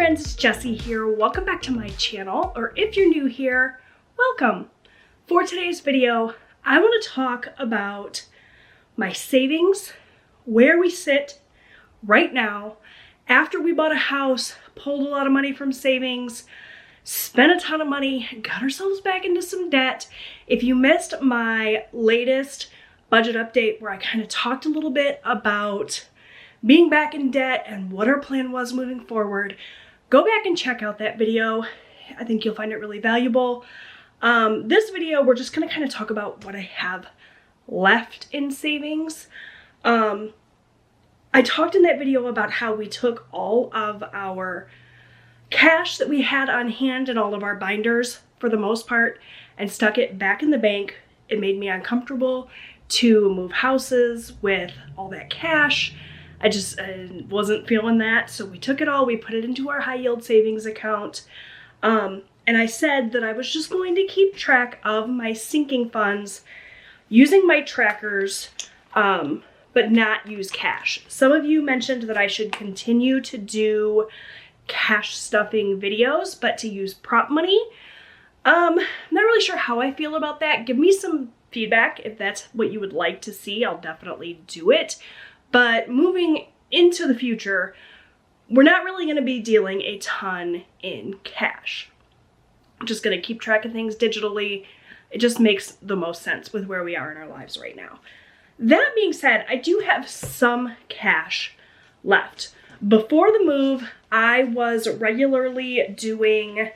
friends, it's Jessie here. Welcome back to my channel, or if you're new here, welcome. For today's video, I want to talk about my savings, where we sit right now, after we bought a house, pulled a lot of money from savings, spent a ton of money, got ourselves back into some debt. If you missed my latest budget update where I kind of talked a little bit about being back in debt and what our plan was moving forward, go back and check out that video. I think you'll find it really valuable. This video, we're just gonna kind of talk about what I have left in savings. I talked in that video about how we took all of our cash that we had on hand and all of our binders for the most part and stuck it back in the bank. It made me uncomfortable to move houses with all that cash. I just wasn't feeling that, so we took it all, we put it into our high yield savings account, and I said that I was just going to keep track of my sinking funds using my trackers, but not use cash. Some of you mentioned that I should continue to do cash stuffing videos, but to use prop money. I'm not really sure how I feel about that. Give me some feedback if that's what you would like to see. I'll definitely do it. But moving into the future, we're not really going to be dealing a ton in cash. I'm just going to keep track of things digitally. It just makes the most sense with where we are in our lives right now. That being said, I do have some cash left. Before the move, I was regularly doing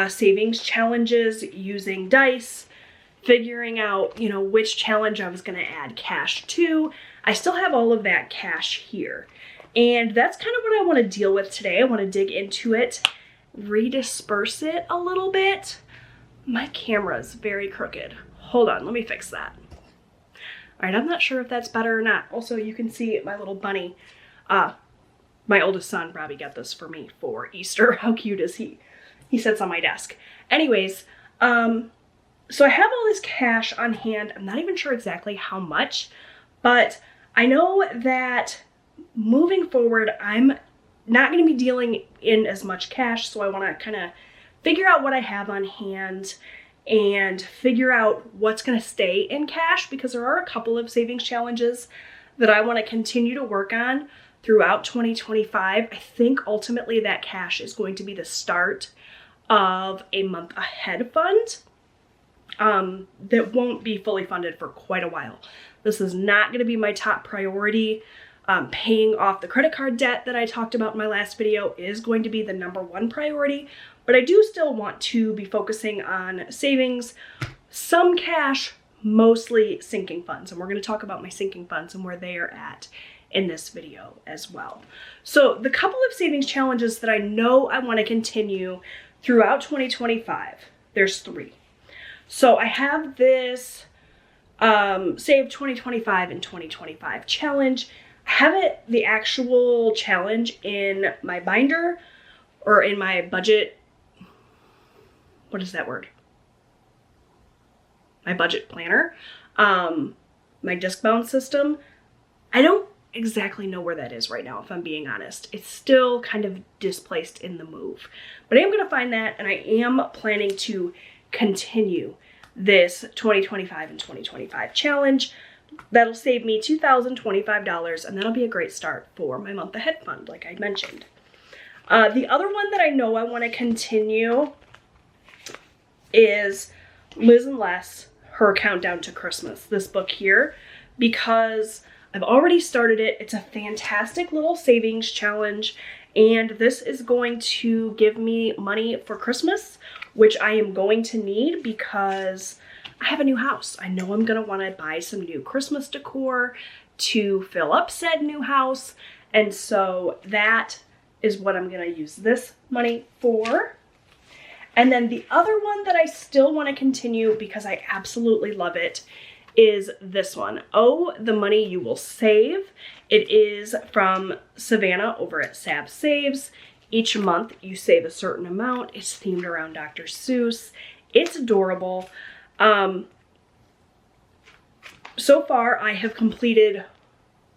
savings challenges using dice, figuring out, which challenge I was going to add cash to. I still have all of that cash here. And that's kind of what I want to deal with today. I want to dig into it, redisperse it a little bit. My camera's very crooked. Hold on, let me fix that. All right, I'm not sure if that's better or not. Also, you can see my little bunny. My oldest son, Robbie, got this for me for Easter. How cute is he? He sits on my desk. Anyways, so I have all this cash on hand. I'm not even sure exactly how much, but I know that moving forward, I'm not going to be dealing in as much cash, so I want to kind of figure out what I have on hand and figure out what's going to stay in cash, because there are a couple of savings challenges that I want to continue to work on throughout 2025. I think ultimately that cash is going to be the start of a month ahead fund that won't be fully funded for quite a while. This is not going to be my top priority. Paying off the credit card debt that I talked about in my last video is going to be the #1 priority, but I do still want to be focusing on savings, some cash, mostly sinking funds. And we're going to talk about my sinking funds and where they are at in this video as well. So the couple of savings challenges that I know I want to continue throughout 2025, there's 3. So I have this Save 2025 and 2025 challenge. I have it, the actual challenge, in my binder or in my budget. What is that word? My budget planner, my disc bound system. I don't exactly know where that is right now, if I'm being honest. It's still kind of displaced in the move, but I am going to find that, and I am planning to continue this 2025 and 2025 challenge. That'll save me $2,025, and that'll be a great start for my month ahead fund, like I mentioned. The other one that I know I want to continue is Liz and Les, Her Countdown to Christmas, this book here, because I've already started it. It's a fantastic little savings challenge, and this is going to give me money for Christmas, which I am going to need because I have a new house. I know I'm going to want to buy some new Christmas decor to fill up said new house, and so that is what I'm going to use this money for. And then the other one that I still want to continue because I absolutely love it is this one, Oh, the Money You Will Save. It is from Savannah over at Sav Saves. Each month you save a certain amount. It's themed around Dr. Seuss. It's adorable. So far I have completed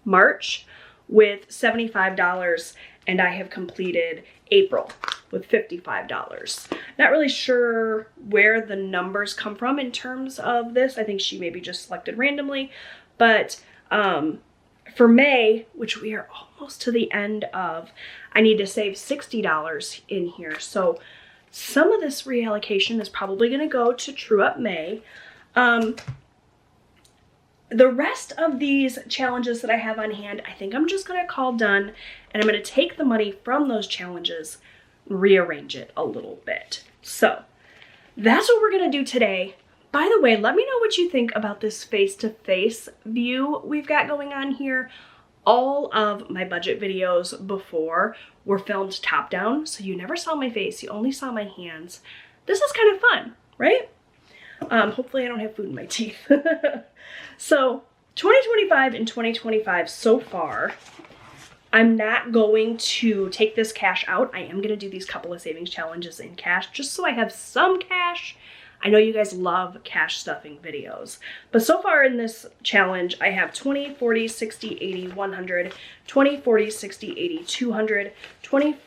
March with $75, and I have completed April with $55. Not really sure where the numbers come from in terms of this. I think she maybe just selected randomly, but for May, which we are almost to the end of, I need to save $60 in here. So some of this reallocation is probably going to go to True Up May. The rest of these challenges that I have on hand, I think I'm just going to call done, and I'm going to take the money from those challenges, rearrange it a little bit. So that's what we're going to do today. By the way, let me know what you think about this face-to-face view we've got going on here. All of my budget videos before were filmed top-down, so you never saw my face, you only saw my hands. This is kind of fun, right? Hopefully I don't have food in my teeth. So 2025 and 2025 so far, I'm not going to take this cash out. I am going to do these couple of savings challenges in cash just so I have some cash. I know you guys love cash stuffing videos, but so far in this challenge, I have 20, 40, 60, 80, 100, 20, 40, 60, 80, 200, 20,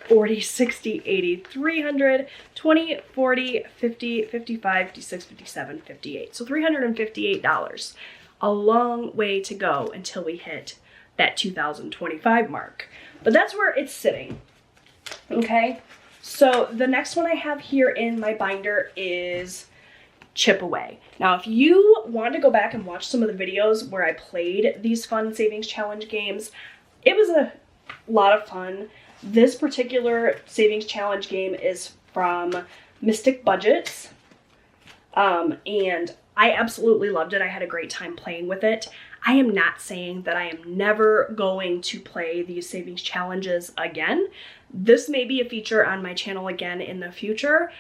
40, 60, 80, 300, 20, 40, 50, 55, 56, 57, 58. So $358. A long way to go until we hit that 2025 mark. But that's where it's sitting. Okay? So the next one I have here in my binder is Chip Away. Now, if you want to go back and watch some of the videos where I played these fun savings challenge games, it was a lot of fun. This particular savings challenge game is from Mystic Budgets, and I absolutely loved it. I had a great time playing with it. I am not saying that I am never going to play these savings challenges again. This may be a feature on my channel again in the future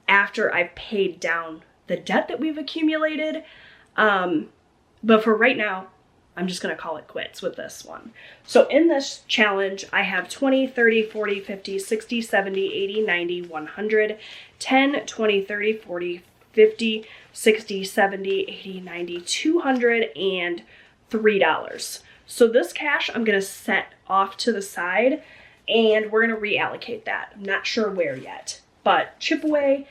after I've paid down the debt that we've accumulated. But for right now, I'm just going to call it quits with this one. So in this challenge, I have 20, 30, 40, 50, 60, 70, 80, 90, 100, 10, 20, 30, 40, 50, 60, 70, 80, 90, 200, and $3. So this cash I'm going to set off to the side, and we're going to reallocate that. I'm not sure where yet, but Chip Away,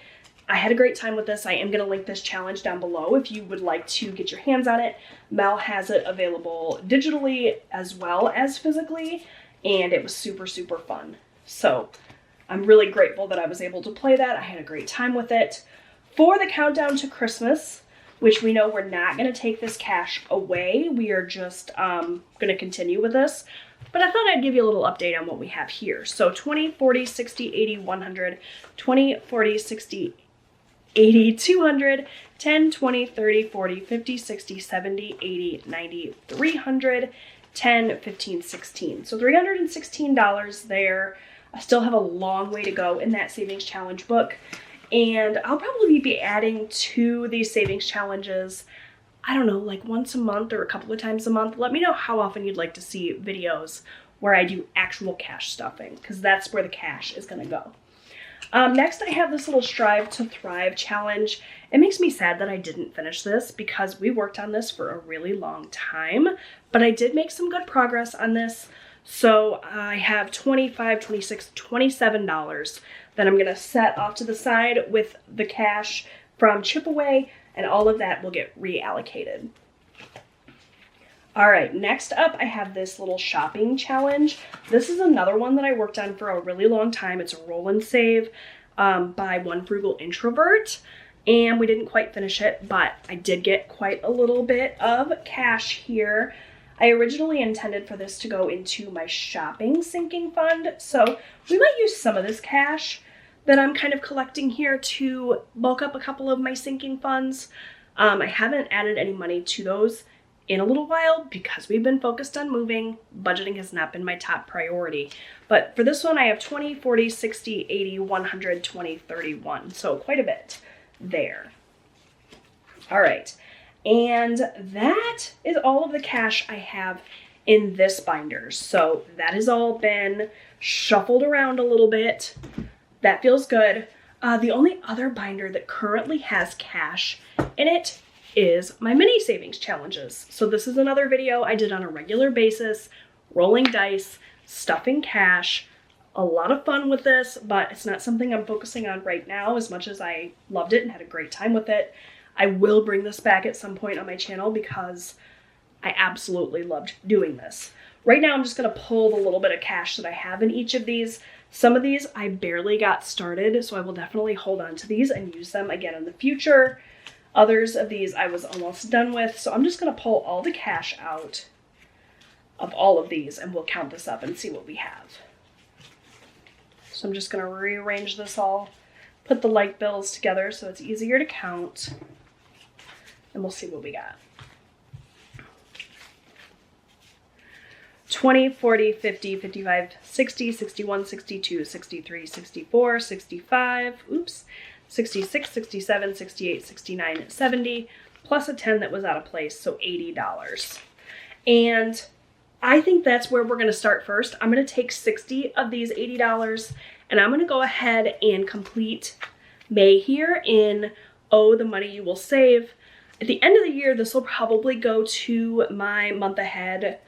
I had a great time with this. I am going to link this challenge down below if you would like to get your hands on it. Mel has it available digitally as well as physically, and it was super, super fun. So I'm really grateful that I was able to play that. I had a great time with it. For the countdown to Christmas, which we know we're not going to take this cash away, we are just going to continue with this. But I thought I'd give you a little update on what we have here. So 20, 40, 60, 80, 100, 20, 40, 60, 80, 200, 10, 20, 30, 40, 50, 60, 70, 80, 90, 300, 10, 15, 16. So $316 there. I still have a long way to go in that savings challenge book. And I'll probably be adding to these savings challenges, I don't know, like once a month or a couple of times a month. Let me know how often you'd like to see videos where I do actual cash stuffing, because that's where the cash is going to go. Next, I have this little Strive to Thrive challenge. It makes me sad that I didn't finish this because we worked on this for a really long time, but I did make some good progress on this. So I have $25, $26, $27 that I'm going to set off to the side with the cash from Chip Away, and all of that will get reallocated. All right, next up, I have this little shopping challenge. This is another one that I worked on for a really long time. It's a roll and save by One Frugal Introvert, and we didn't quite finish it, but I did get quite a little bit of cash here. I originally intended for this to go into my shopping sinking fund, so we might use some of this cash that I'm kind of collecting here to bulk up a couple of my sinking funds. I haven't added any money to those in a little while because we've been focused on moving. Budgeting has not been my top priority. But for this one, I have 20, 40, 60, 80, 100, 20, 31. So quite a bit there. All right. And that is all of the cash I have in this binder. So that has all been shuffled around a little bit. That feels good. The only other binder that currently has cash in it is my mini savings challenges. So this is another video I did on a regular basis, rolling dice, stuffing cash, a lot of fun with this, but it's not something I'm focusing on right now as much as I loved it and had a great time with it. I will bring this back at some point on my channel because I absolutely loved doing this. Right now, I'm just gonna pull the little bit of cash that I have in each of these. Some of these I barely got started, so I will definitely hold on to these and use them again in the future. Others of these I was almost done with, so I'm just gonna pull all the cash out of all of these and we'll count this up and see what we have. So I'm just gonna rearrange this all, put the like bills together so it's easier to count, and we'll see what we got. 20, 40, 50, 55, 60, 61, 62, 63, 64, 65, oops, 66, 67, 68, 69, 70, plus a 10 that was out of place, so $80. And I think that's where we're gonna start first. I'm gonna take 60 of these $80 and I'm gonna go ahead and complete May here in Oh, the Money You Will Save. At the end of the year, this will probably go to my month ahead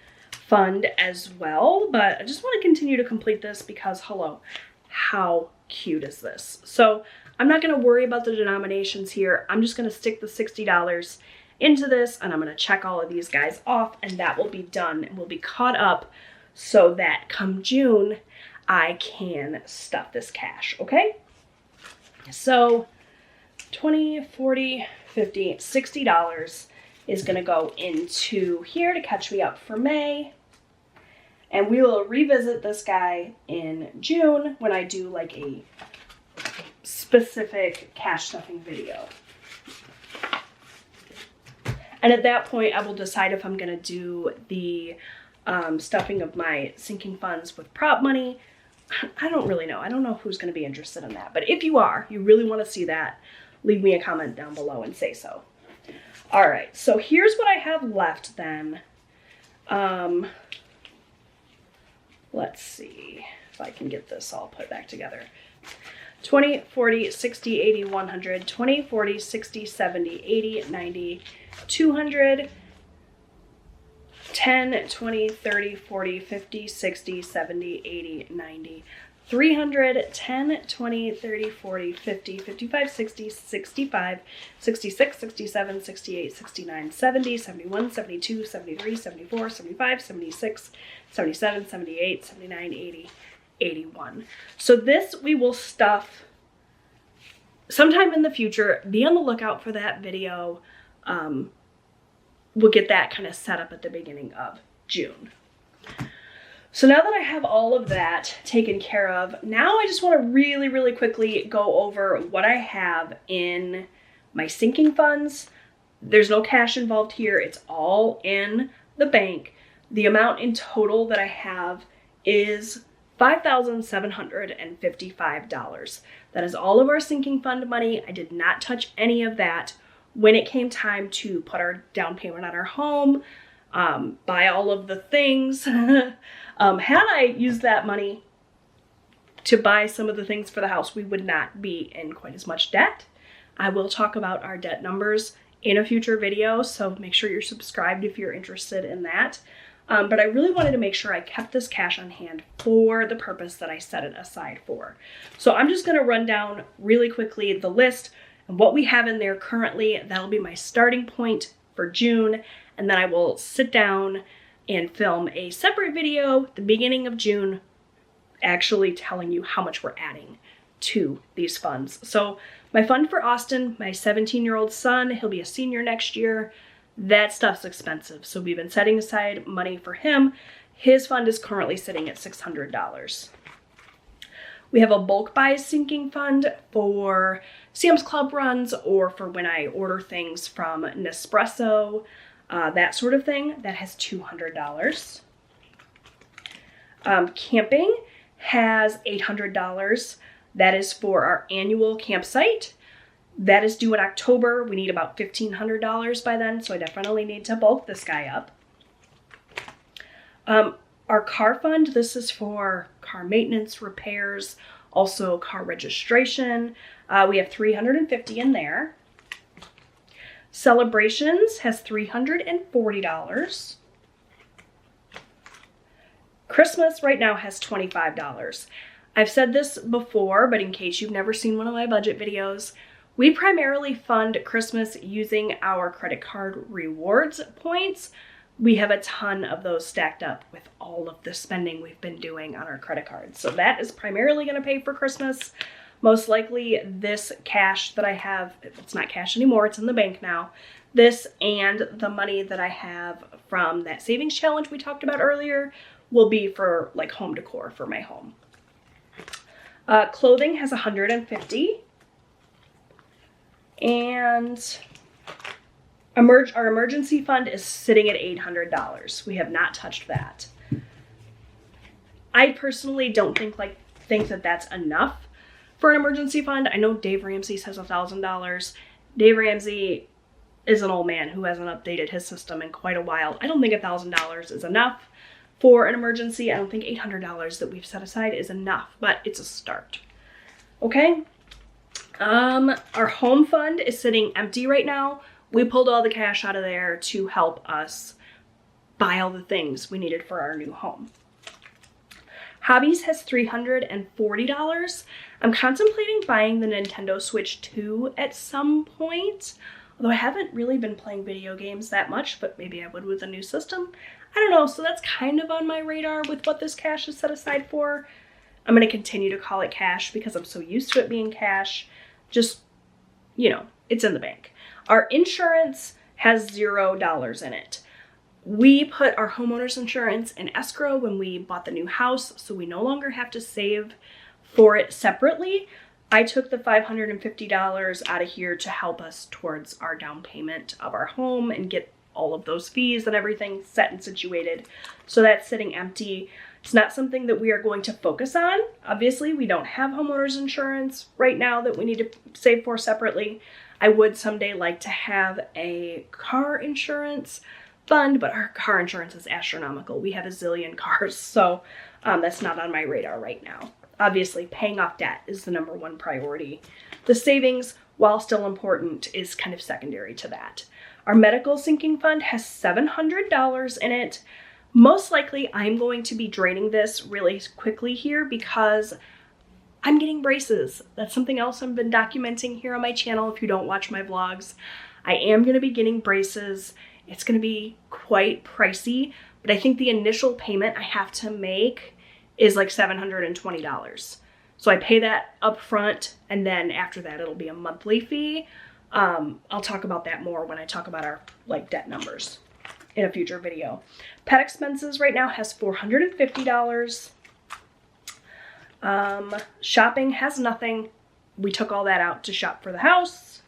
fund as well, but I just want to continue to complete this because hello, how cute is this? So I'm not going to worry about the denominations here. I'm just going to stick the $60 into this and I'm going to check all of these guys off and that will be done and we'll be caught up so that come June I can stuff this cash, okay? So 20, 40, 50, $60 is going to go into here to catch me up for May. And we will revisit this guy in June when I do like a specific cash stuffing video. And at that point, I will decide if I'm going to do the stuffing of my sinking funds with prop money. I don't really know. I don't know who's going to be interested in that. But if you are, you really want to see that, leave me a comment down below and say so. All right, so here's what I have left then. Let's see if I can get this all put back together. 20, 40, 60, 80, 100, 20, 40, 60, 70, 80, 90, 200, 10, 20, 30, 40, 50, 60, 70, 80, 90, 300, 10, 20, 30, 40, 50, 55, 60, 65, 66, 67, 68, 69, 70, 71, 72, 73, 74, 75, 76, 77, 78, 79, 80, 81. So this we will stuff sometime in the future. Be on the lookout for that video. We'll get that kind of set up at the beginning of June. So now that I have all of that taken care of, now I just want to really, really quickly go over what I have in my sinking funds. There's no cash involved here. It's all in the bank. The amount in total that I have is $5,755. That is all of our sinking fund money. I did not touch any of that when it came time to put our down payment on our home, buy all of the things. Had I used that money to buy some of the things for the house, we would not be in quite as much debt. I will talk about our debt numbers in a future video, so make sure you're subscribed if you're interested in that. But I really wanted to make sure I kept this cash on hand for the purpose that I set it aside for. So I'm just gonna run down really quickly the list and what we have in there currently. That'll be my starting point for June, and then I will sit down and film a separate video at the beginning of June, actually telling you how much we're adding to these funds. So my fund for Austin, my 17-year-old son, he'll be a senior next year. That stuff's expensive, so we've been setting aside money for him. His fund is currently sitting at $600. We have a bulk buy sinking fund for Sam's Club runs or for when I order things from Nespresso, that sort of thing. That has $200. Camping has $800. That is for our annual campsite. That is due in October. We need about $1,500 by then, so I definitely need to bulk this guy up. Our car fund, this is for car maintenance, repairs, also car registration. We have $350 in there. Celebrations has $340. Christmas right now has $25. I've said this before, but in case you've never seen one of my budget videos, we primarily fund Christmas using our credit card rewards points. We have a ton of those stacked up with all of the spending we've been doing on our credit cards. So that is primarily going to pay for Christmas. Most likely this cash that I have, it's not cash anymore, it's in the bank now. This and the money that I have from that savings challenge we talked about earlier will be for like home decor for my home. Clothing has 150. And our emergency fund is sitting at $800. We have not touched that. I personally don't think that that's enough for an emergency fund. I know Dave Ramsey says $1,000. Dave Ramsey is an old man who hasn't updated his system in quite a while. I don't think $1,000 is enough for an emergency. I don't think $800 that we've set aside is enough, but it's a start. Okay? Our home fund is sitting empty right now. We pulled all the cash out of there to help us buy all the things we needed for our new home. Hobbies has $340. I'm contemplating buying the Nintendo Switch 2 at some point, although I haven't really been playing video games that much, but maybe I would with a new system. I don't know, so that's kind of on my radar with what this cash is set aside for. I'm going to continue to call it cash because I'm so used to it being cash. Just, you know, it's in the bank. Our insurance has $0 in it. We put our homeowner's insurance in escrow when we bought the new house, so we no longer have to save for it separately. I took the $550 out of here to help us towards our down payment of our home and get all of those fees and everything set and situated. So that's sitting empty. It's not something that we are going to focus on. Obviously, we don't have homeowners insurance right now that we need to save for separately. I would someday like to have a car insurance fund, but our car insurance is astronomical. We have a zillion cars, so that's not on my radar right now. Obviously, paying off debt is the number one priority. The savings, while still important, is kind of secondary to that. Our medical sinking fund has $700 in it. Most likely, I'm going to be draining this really quickly here because I'm getting braces. That's something else I've been documenting here on my channel if you don't watch my vlogs. I am going to be getting braces. It's going to be quite pricey, but I think the initial payment I have to make is like $720. So I pay that up front, and then after that, it'll be a monthly fee. I'll talk about that more when I talk about our debt numbers in a future video. Pet expenses right now has $450. Shopping has nothing. We took all that out to shop for the house.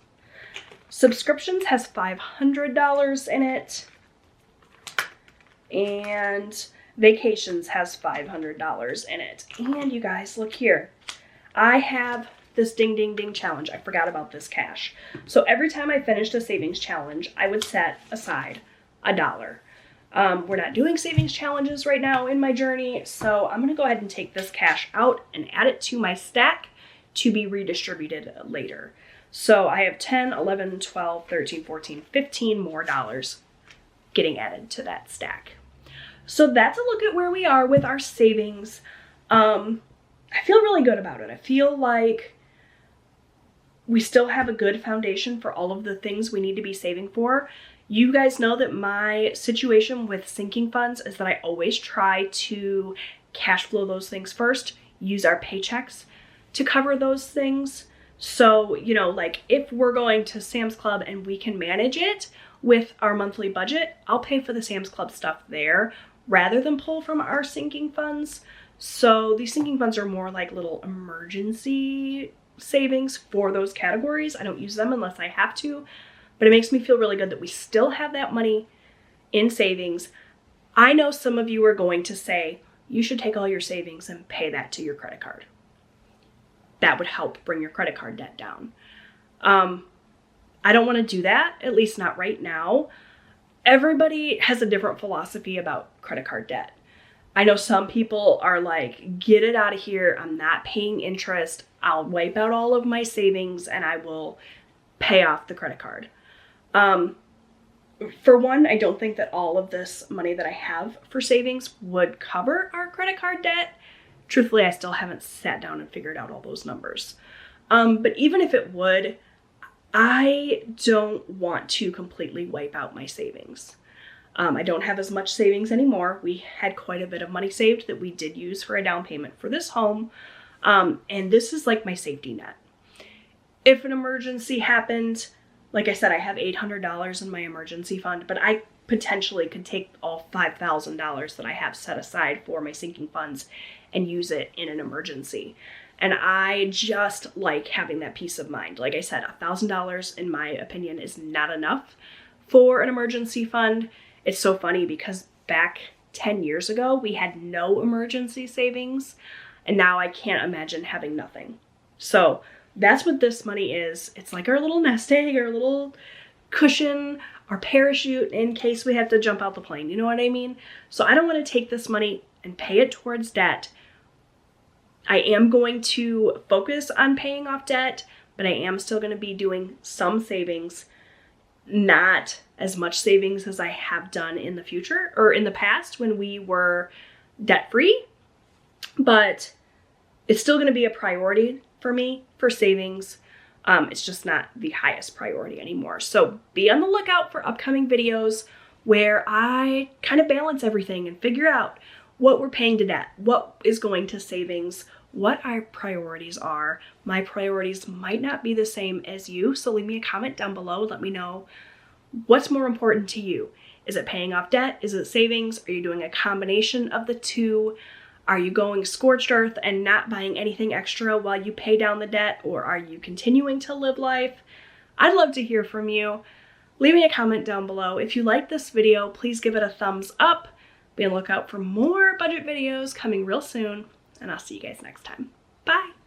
Subscriptions has $500 in it. And vacations has $500 in it. And you guys, look here. I have this ding ding ding challenge. I forgot about this cash. So every time I finished a savings challenge, I would set aside $1. We're not doing savings challenges right now in my journey, so I'm gonna go ahead and take this cash out and add it to my stack to be redistributed later. So I have 10, 11, 12, 13, 14, 15 more dollars getting added to that stack. So that's a look at where we are with our savings. I feel really good about it. I feel like we still have a good foundation for all of the things we need to be saving for. You guys know that my situation with sinking funds is that I always try to cash flow those things first, use our paychecks to cover those things. So, you know, like if we're going to Sam's Club and we can manage it with our monthly budget, I'll pay for the Sam's Club stuff there rather than pull from our sinking funds. So these sinking funds are more like little emergency savings for those categories. I don't use them unless I have to. But it makes me feel really good that we still have that money in savings. I know some of you are going to say, you should take all your savings and pay that to your credit card. That would help bring your credit card debt down. I don't want to do that, at least not right now. Everybody has a different philosophy about credit card debt. I know some people are like, get it out of here. I'm not paying interest. I'll wipe out all of my savings and I will pay off the credit card. For one, I don't think that all of this money that I have for savings would cover our credit card debt. Truthfully, I still haven't sat down and figured out all those numbers. But even if it would, I don't want to completely wipe out my savings. I don't have as much savings anymore. We had quite a bit of money saved that we did use for a down payment for this home. And this is like my safety net. If an emergency happened, like I said, I have $800 in my emergency fund, but I potentially could take all $5,000 that I have set aside for my sinking funds and use it in an emergency. And I just like having that peace of mind. Like I said, $1,000 in my opinion is not enough for an emergency fund. It's so funny because back 10 years ago, we had no emergency savings, and now I can't imagine having nothing. So that's what this money is. It's like our little nest egg, our little cushion, our parachute in case we have to jump out the plane. You know what I mean? So I don't want to take this money and pay it towards debt. I am going to focus on paying off debt, but I am still going to be doing some savings, not as much savings as I have done in the future or in the past when we were debt-free, but it's still going to be a priority for me for savings. It's just not the highest priority anymore. So be on the lookout for upcoming videos where I kind of balance everything and figure out what we're paying to debt, what is going to savings, what our priorities are. My priorities might not be the same as you, so leave me a comment down below. Let me know what's more important to you. Is it paying off debt? Is it savings? Are you doing a combination of the two? Are you going scorched earth and not buying anything extra while you pay down the debt, or are you continuing to live life? I'd love to hear from you. Leave me a comment down below. If you like this video, please give it a thumbs up. Be on the lookout for more budget videos coming real soon, and I'll see you guys next time. Bye!